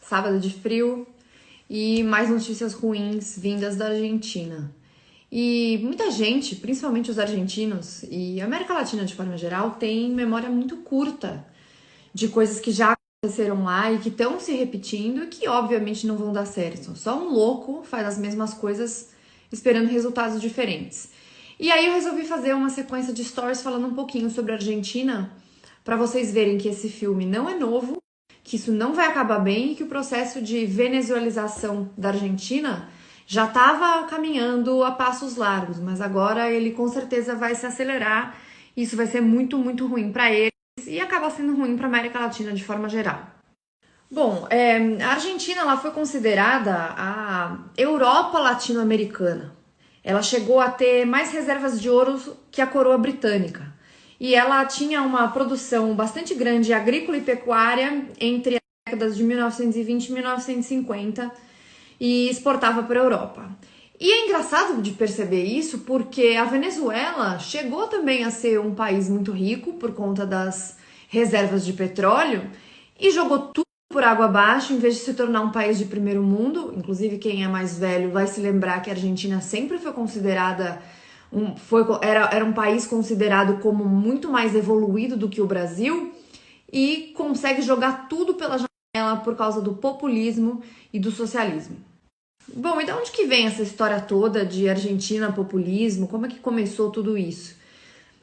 sábado de frio e mais notícias ruins vindas da Argentina. E muita gente, principalmente os argentinos e a América Latina de forma geral, tem memória muito curta de coisas que já aconteceram lá e que estão se repetindo e que obviamente não vão dar certo. Só um louco faz as mesmas coisas esperando resultados diferentes. E aí eu resolvi fazer uma sequência de stories falando um pouquinho sobre a Argentina para vocês verem que esse filme não é novo, que isso não vai acabar bem e que o processo de venezuelização da Argentina já estava caminhando a passos largos, mas agora ele com certeza vai se acelerar e isso vai ser muito, muito ruim para eles e acaba sendo ruim para a América Latina de forma geral. Bom, a Argentina ela foi considerada a Europa latino-americana. Ela chegou a ter mais reservas de ouro que a coroa britânica. E ela tinha uma produção bastante grande agrícola e pecuária entre as décadas de 1920 e 1950 e exportava para a Europa. E é engraçado de perceber isso porque a Venezuela chegou também a ser um país muito rico por conta das reservas de petróleo e jogou tudo por água abaixo em vez de se tornar um país de primeiro mundo. Inclusive quem é mais velho vai se lembrar que a Argentina sempre foi considerada era um país considerado como muito mais evoluído do que o Brasil e consegue jogar tudo pela janela por causa do populismo e do socialismo. Bom, e de onde que vem essa história toda de Argentina, populismo? Como é que começou tudo isso?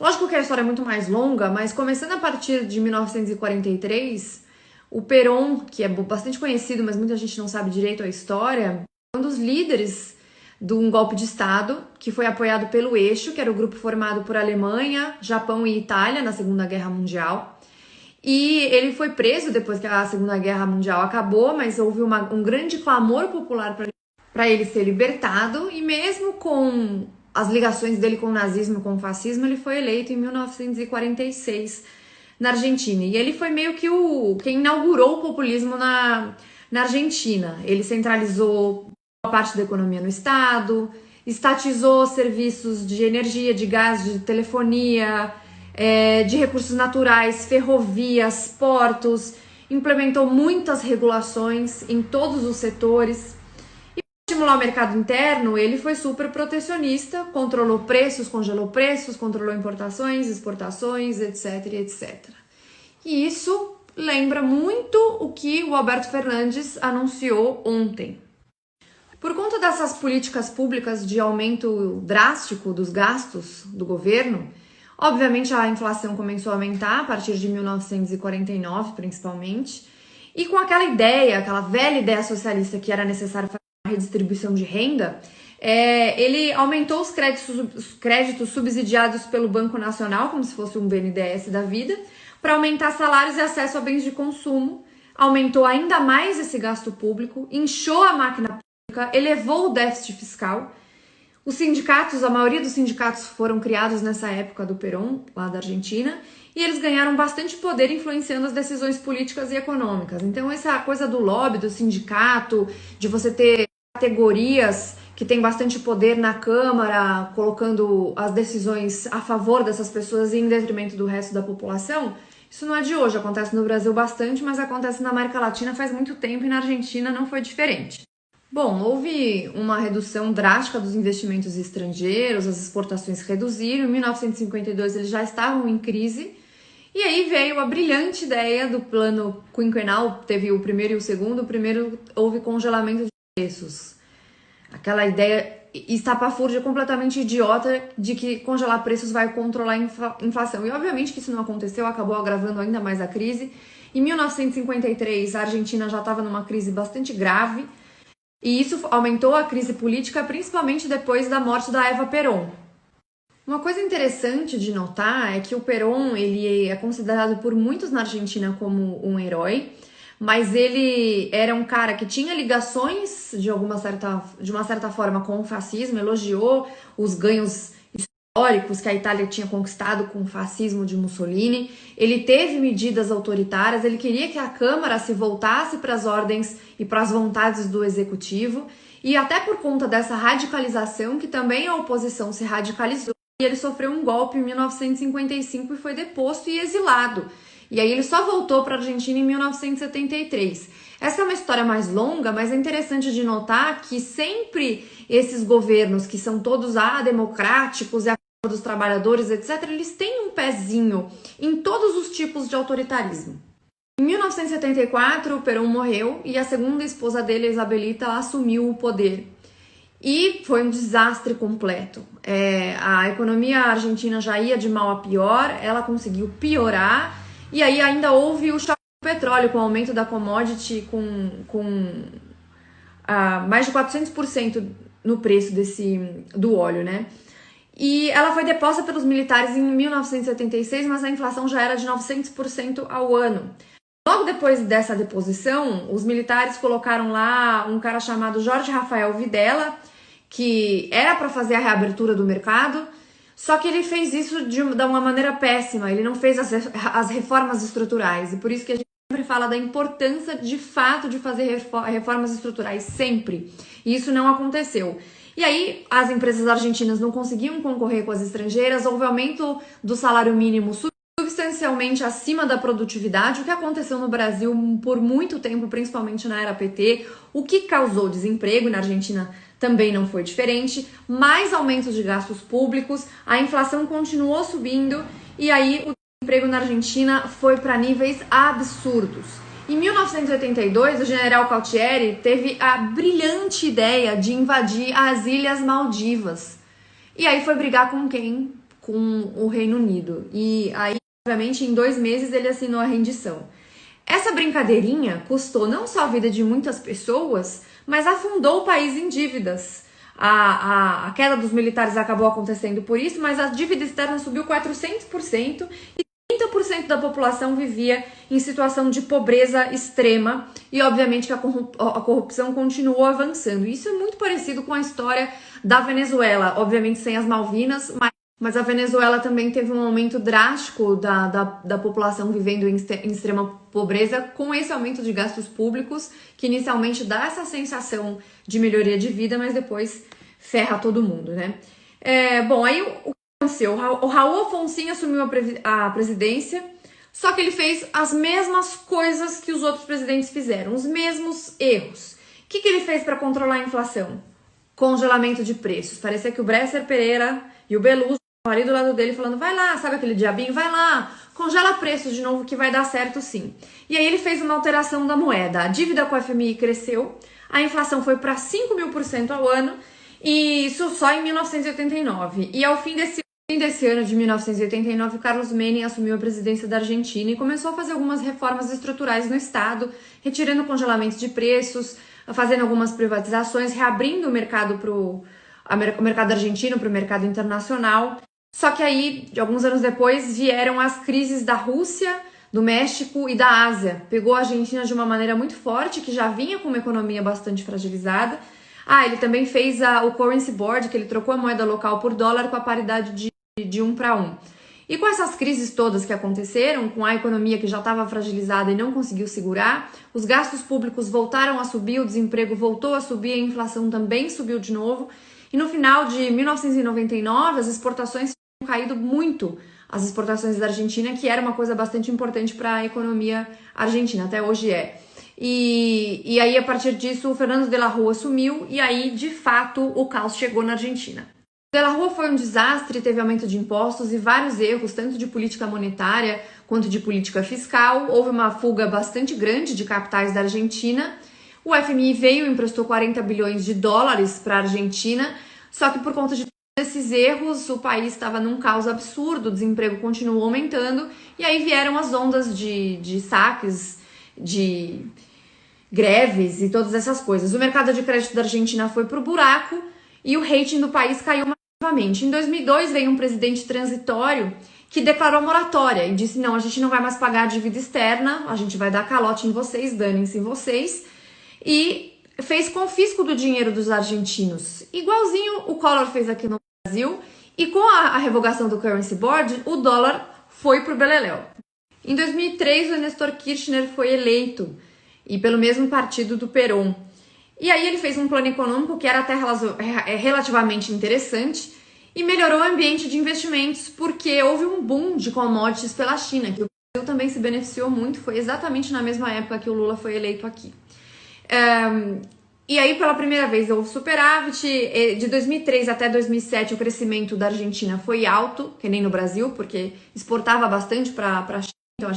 Lógico que a história é muito mais longa, mas começando a partir de 1943, o Perón, que é bastante conhecido, mas muita gente não sabe direito a história, é um dos líderes de um golpe de Estado que foi apoiado pelo Eixo, que era o grupo formado por Alemanha, Japão e Itália na Segunda Guerra Mundial. E ele foi preso depois que a Segunda Guerra Mundial acabou, mas houve um grande clamor popular para ele ser libertado, e mesmo com as ligações dele com o nazismo e com o fascismo, ele foi eleito em 1946 na Argentina. E ele foi meio que quem inaugurou o populismo na Argentina. Ele centralizou a parte da economia no Estado, estatizou serviços de energia, de gás, de telefonia, de recursos naturais, ferrovias, portos, implementou muitas regulações em todos os setores. E para estimular o mercado interno, ele foi super protecionista, controlou preços, controlou importações, exportações, etc, etc. E isso lembra muito o que o Alberto Fernandes anunciou ontem. Por conta dessas políticas públicas de aumento drástico dos gastos do governo, obviamente a inflação começou a aumentar a partir de 1949, principalmente, e com aquela velha ideia socialista que era necessário fazer uma redistribuição de renda, ele aumentou os créditos subsidiados pelo Banco Nacional, como se fosse um BNDES da vida, para aumentar salários e acesso a bens de consumo, aumentou ainda mais esse gasto público, inchou a máquina pública, elevou o déficit fiscal. Os sindicatos, a maioria dos sindicatos foram criados nessa época do Perón, lá da Argentina, e eles ganharam bastante poder influenciando as decisões políticas e econômicas. Então essa coisa do lobby, do sindicato, de você ter categorias que têm bastante poder na Câmara, colocando as decisões a favor dessas pessoas e em detrimento do resto da população, isso não é de hoje, acontece no Brasil bastante, mas acontece na América Latina faz muito tempo e na Argentina não foi diferente. Bom, houve uma redução drástica dos investimentos estrangeiros, as exportações reduziram, em 1952 eles já estavam em crise, e aí veio a brilhante ideia do plano quinquenal, teve o primeiro e o segundo. O primeiro houve congelamento de preços, aquela ideia estapafúrdia completamente idiota de que congelar preços vai controlar a inflação, e obviamente que isso não aconteceu, acabou agravando ainda mais a crise. Em 1953 a Argentina já estava numa crise bastante grave, e isso aumentou a crise política, principalmente depois da morte da Eva Perón. Uma coisa interessante de notar é que o Perón ele é considerado por muitos na Argentina como um herói, mas ele era um cara que tinha ligações de uma certa forma com o fascismo, elogiou os ganhos históricos que a Itália tinha conquistado com o fascismo de Mussolini. Ele teve medidas autoritárias, ele queria que a Câmara se voltasse para as ordens e para as vontades do executivo, e até por conta dessa radicalização que também a oposição se radicalizou, e ele sofreu um golpe em 1955 e foi deposto e exilado. E aí ele só voltou para a Argentina em 1973. Essa é uma história mais longa, mas é interessante de notar que sempre esses governos, que são todos democráticos e a favor dos trabalhadores, etc., eles têm um pezinho em todos os tipos de autoritarismo. Em 1974, o Perón morreu e a segunda esposa dele, a Isabelita, assumiu o poder. E foi um desastre completo. A economia argentina já ia de mal a pior, ela conseguiu piorar, e aí ainda houve o choque do petróleo, com o aumento da commodity com mais de 400% no preço do óleo, né? E ela foi deposta pelos militares em 1976, mas a inflação já era de 900% ao ano. Logo depois dessa deposição, os militares colocaram lá um cara chamado Jorge Rafael Videla, que era para fazer a reabertura do mercado, só que ele fez isso de uma maneira péssima, ele não fez as reformas estruturais, e por isso que a gente sempre fala da importância de fato de fazer reformas estruturais, sempre, e isso não aconteceu. E aí as empresas argentinas não conseguiam concorrer com as estrangeiras, houve aumento do salário mínimo substancialmente acima da produtividade, o que aconteceu no Brasil por muito tempo, principalmente na era PT, o que causou desemprego. Na Argentina também não foi diferente, mais aumento de gastos públicos, a inflação continuou subindo e aí o desemprego na Argentina foi para níveis absurdos. Em 1982, o general Cautieri teve a brilhante ideia de invadir as Ilhas Maldivas. E aí foi brigar com quem? Com o Reino Unido. E aí, obviamente, em 2 meses ele assinou a rendição. Essa brincadeirinha custou não só a vida de muitas pessoas, mas afundou o país em dívidas. A queda dos militares acabou acontecendo por isso, mas a dívida externa subiu 400% e 30% da população vivia em situação de pobreza extrema e, obviamente, que a corrupção continuou avançando. Isso é muito parecido com a história da Venezuela, obviamente sem as Malvinas, mas a Venezuela também teve um aumento drástico da população vivendo em extrema pobreza, com esse aumento de gastos públicos, que inicialmente dá essa sensação de melhoria de vida, mas depois ferra todo mundo, né? Bom, aí o que aconteceu? O Raul Alfonsín assumiu a presidência, só que ele fez as mesmas coisas que os outros presidentes fizeram, os mesmos erros. O que ele fez para controlar a inflação? Congelamento de preços. Parecia que o Bresser Pereira e o Beluso ali do lado dele falando, vai lá, sabe aquele diabinho? Vai lá, congela preços de novo que vai dar certo sim. E aí ele fez uma alteração da moeda, a dívida com o FMI cresceu, a inflação foi para 5.000% ao ano, e isso só em 1989. E ao fim desse ano de 1989, o Carlos Menem assumiu a presidência da Argentina e começou a fazer algumas reformas estruturais no Estado, retirando o congelamento de preços, fazendo algumas privatizações, reabrindo o mercado o mercado argentino para o mercado internacional. Só que aí, alguns anos depois, vieram as crises da Rússia, do México e da Ásia. Pegou a Argentina de uma maneira muito forte, que já vinha com uma economia bastante fragilizada. Ele também fez o Currency Board, que ele trocou a moeda local por dólar com a paridade de 1 para 1. E com essas crises todas que aconteceram, com a economia que já estava fragilizada e não conseguiu segurar, os gastos públicos voltaram a subir, o desemprego voltou a subir, a inflação também subiu de novo. E no final de 1999, as exportações tinham caído muito, as exportações da Argentina, que era uma coisa bastante importante para a economia argentina, até hoje é. E aí, a partir disso, o Fernando de la Rúa assumiu e aí, de fato, o caos chegou na Argentina. De la Rúa foi um desastre, teve aumento de impostos e vários erros, tanto de política monetária quanto de política fiscal. Houve uma fuga bastante grande de capitais da Argentina. O FMI veio e emprestou 40 bilhões de dólares para a Argentina, só que por conta de esses erros, o país estava num caos absurdo, o desemprego continuou aumentando, e aí vieram as ondas de saques, de greves e todas essas coisas. O mercado de crédito da Argentina foi pro buraco e o rating do país caiu massivamente. Em 2002 veio um presidente transitório que declarou moratória e disse, não, a gente não vai mais pagar a dívida externa, a gente vai dar calote em vocês, danem-se em vocês, e fez confisco do dinheiro dos argentinos, igualzinho o Collor fez aqui no Brasil, e com a revogação do Currency Board, o dólar foi pro beleléu. Em 2003, o Néstor Kirchner foi eleito, e pelo mesmo partido do Perón. E aí ele fez um plano econômico que era até relativamente interessante e melhorou o ambiente de investimentos, porque houve um boom de commodities pela China, que o também se beneficiou muito, foi exatamente na mesma época que o Lula foi eleito aqui. E aí, pela primeira vez, houve superávit. De 2003 até 2007, o crescimento da Argentina foi alto, que nem no Brasil, porque exportava bastante para a China. Então,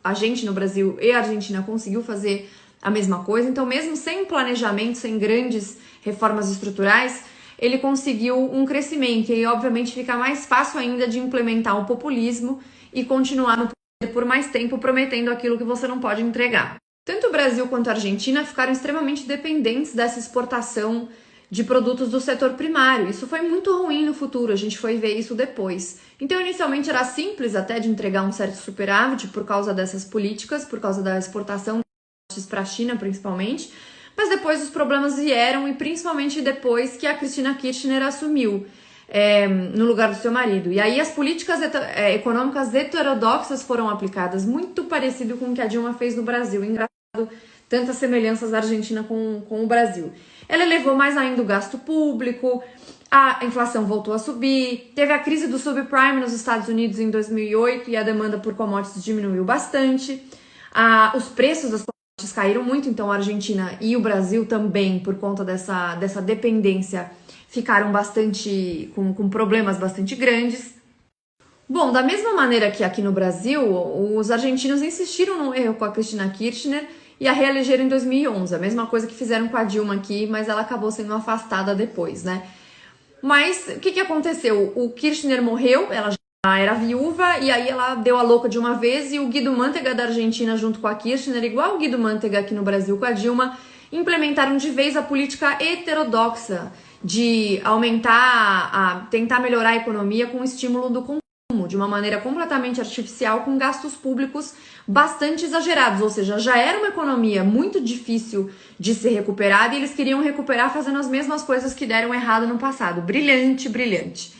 a gente no Brasil e a Argentina conseguiu fazer a mesma coisa. Então, mesmo sem planejamento, sem grandes reformas estruturais, ele conseguiu um crescimento. E, obviamente, fica mais fácil ainda de implementar o populismo e continuar no poder por mais tempo, prometendo aquilo que você não pode entregar. Tanto o Brasil quanto a Argentina ficaram extremamente dependentes dessa exportação de produtos do setor primário. Isso foi muito ruim no futuro, a gente foi ver isso depois. Então, inicialmente era simples até de entregar um certo superávit por causa dessas políticas, por causa da exportação para a China, principalmente. Mas depois os problemas vieram, e principalmente depois que a Cristina Kirchner assumiu no lugar do seu marido. E aí as políticas econômicas heterodoxas foram aplicadas, muito parecido com o que a Dilma fez no Brasil. Tantas semelhanças da Argentina com o Brasil. Ela elevou mais ainda o gasto público, a inflação voltou a subir, teve a crise do subprime nos Estados Unidos em 2008 e a demanda por commodities diminuiu bastante. Os preços das commodities caíram muito, então a Argentina e o Brasil também, por conta dessa dependência, ficaram bastante com problemas bastante grandes. Bom, da mesma maneira que aqui no Brasil, os argentinos insistiram no erro com a Cristina Kirchner e a reelegeram em 2011. A mesma coisa que fizeram com a Dilma aqui, mas ela acabou sendo afastada depois, né? Mas o que aconteceu? O Kirchner morreu, ela já era viúva, e aí ela deu a louca de uma vez, e o Guido Mantega da Argentina junto com a Kirchner, igual o Guido Mantega aqui no Brasil com a Dilma, implementaram de vez a política heterodoxa de tentar melhorar a economia com o estímulo do consumo, de uma maneira completamente artificial, com gastos públicos bastante exagerados, ou seja, já era uma economia muito difícil de ser recuperada e eles queriam recuperar fazendo as mesmas coisas que deram errado no passado. Brilhante, brilhante.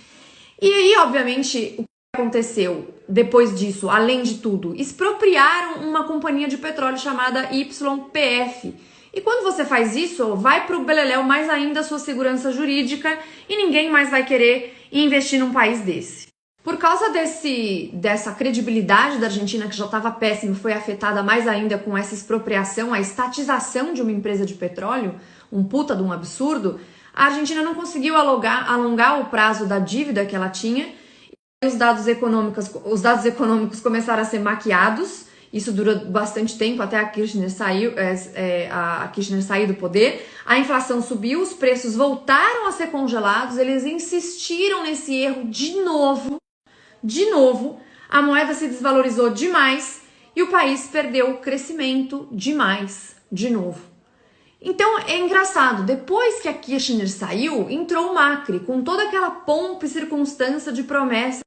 E aí, obviamente, o que aconteceu depois disso, além de tudo? Expropriaram uma companhia de petróleo chamada YPF. E quando você faz isso, vai pro beleléu mais ainda a sua segurança jurídica e ninguém mais vai querer investir num país desse. Por causa dessa credibilidade da Argentina, que já estava péssima, foi afetada mais ainda com essa expropriação, a estatização de uma empresa de petróleo, um puta de um absurdo, a Argentina não conseguiu alongar o prazo da dívida que ela tinha, e os dados econômicos começaram a ser maquiados. Isso durou bastante tempo, até a Kirchner sair do poder. A inflação subiu, os preços voltaram a ser congelados, eles insistiram nesse erro de novo, a moeda se desvalorizou demais e o país perdeu crescimento demais, de novo. Então é engraçado, depois que a Kirchner saiu, entrou o Macri com toda aquela pompa e circunstância de promessas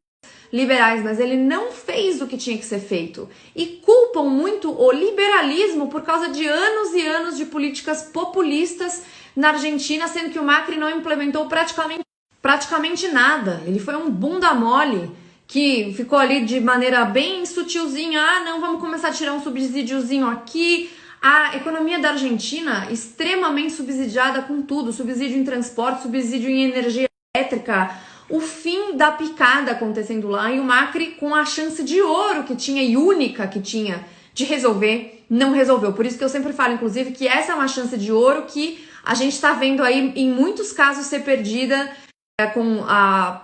liberais, mas ele não fez o que tinha que ser feito. E culpam muito o liberalismo por causa de anos e anos de políticas populistas na Argentina, sendo que o Macri não implementou praticamente nada. Ele foi um bunda mole que ficou ali de maneira bem sutilzinha. Não, vamos começar a tirar um subsídiozinho aqui. A economia da Argentina extremamente subsidiada com tudo, subsídio em transporte, subsídio em energia elétrica, o fim da picada acontecendo lá, e o Macri, com a chance de ouro que tinha e única que tinha de resolver, não resolveu. Por isso que eu sempre falo, inclusive, que essa é uma chance de ouro que a gente está vendo aí em muitos casos ser perdida com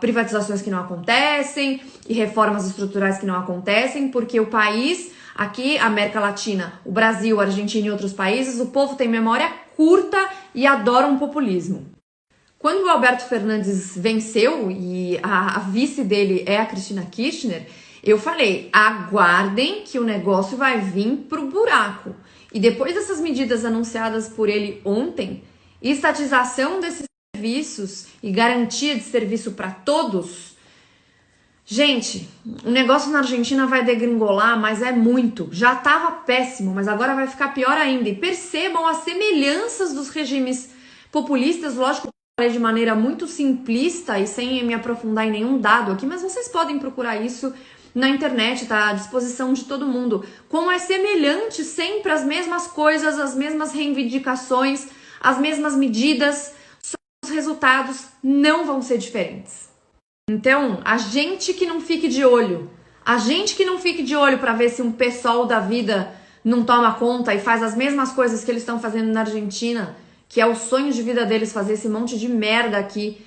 privatizações que não acontecem e reformas estruturais que não acontecem, porque o país, aqui, América Latina, o Brasil, a Argentina e outros países, o povo tem memória curta e adora um populismo. Quando o Alberto Fernandes venceu e a vice dele é a Cristina Kirchner, eu falei, aguardem que o negócio vai vir pro buraco. E depois dessas medidas anunciadas por ele ontem, estatização desses serviços e garantia de serviço para todos, gente, o negócio na Argentina vai degringolar, mas é muito. Já estava péssimo, mas agora vai ficar pior ainda. E percebam as semelhanças dos regimes populistas, lógico, de maneira muito simplista e sem me aprofundar em nenhum dado aqui, mas vocês podem procurar isso na internet, tá à disposição de todo mundo. Como é semelhante sempre as mesmas coisas, as mesmas reivindicações, as mesmas medidas, só os resultados não vão ser diferentes. Então, a gente que não fique de olho, A gente que não fique de olho para ver se um PSOL da vida não toma conta e faz as mesmas coisas que eles estão fazendo na Argentina, que é o sonho de vida deles fazer esse monte de merda aqui.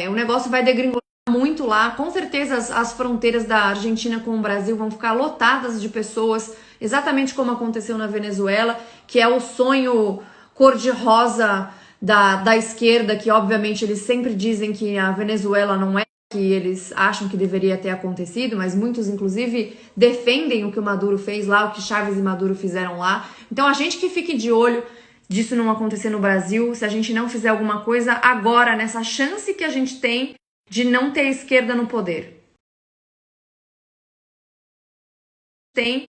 O negócio vai degringolar muito lá. Com certeza as fronteiras da Argentina com o Brasil vão ficar lotadas de pessoas, exatamente como aconteceu na Venezuela, que é o sonho cor-de-rosa da esquerda, que obviamente eles sempre dizem que a Venezuela não é que eles acham que deveria ter acontecido, mas muitos inclusive defendem o que o Maduro fez lá, o que Chávez e Maduro fizeram lá. Então a gente que fique de olho disso não acontecer no Brasil, se a gente não fizer alguma coisa agora, nessa chance que a gente tem de não ter esquerda no poder. Tem